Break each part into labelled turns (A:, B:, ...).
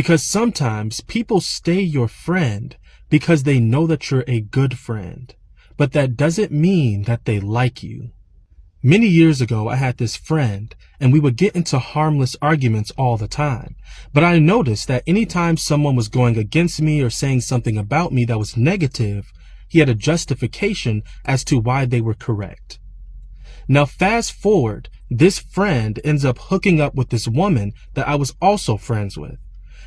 A: Because sometimes people stay your friend because they know that you're a good friend, but that doesn't mean that they like you. Many years ago, I had this friend and we would get into harmless arguments all the time. But I noticed that anytime someone was going against me or saying something about me that was negative, he had a justification as to why they were correct. Now fast forward, this friend ends up hooking up with this woman that I was also friends with.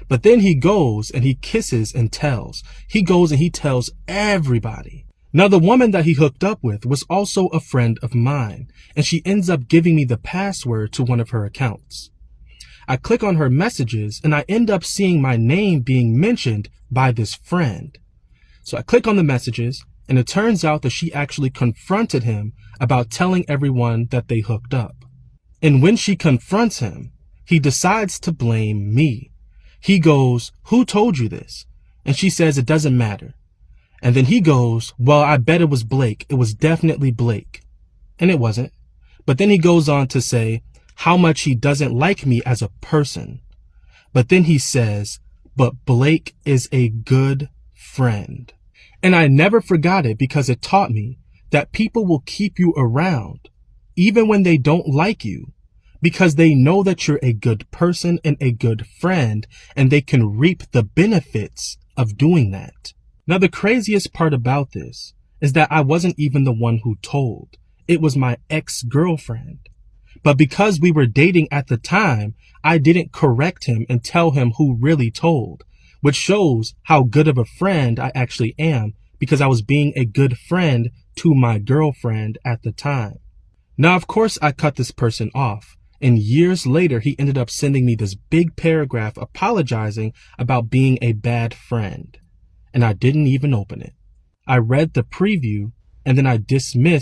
A: But then he goes and he kisses and tells. He goes and he tells everybody. Now the woman that he hooked up with was also a friend of mine, and she ends up giving me the password to one of her accounts. I click on her messages and I end up seeing my name being mentioned by this friend. So I click on the messages and it turns out that she actually confronted him about telling everyone that they hooked up. And when she confronts him, he decides to blame me. He goes, "Who told you this?" And she says, "It doesn't matter." And then he goes, "Well, I bet it was Blake. It was definitely Blake." And it wasn't. But then he goes on to say how much he doesn't like me as a person. But then he says, "But Blake is a good friend." And I never forgot it because it taught me that people will keep you around even when they don't like you, because they know that you're a good person and a good friend, and they can reap the benefits of doing that. Now, the craziest part about this is that I wasn't even the one who told. It was my ex-girlfriend. But because we were dating at the time, I didn't correct him and tell him who really told, which shows how good of a friend I actually am, because I was being a good friend to my girlfriend at the time. Now, of course, I cut this person off. And years later, he ended up sending me this big paragraph apologizing about being a bad friend. And I didn't even open it. I read the preview and then I dismissed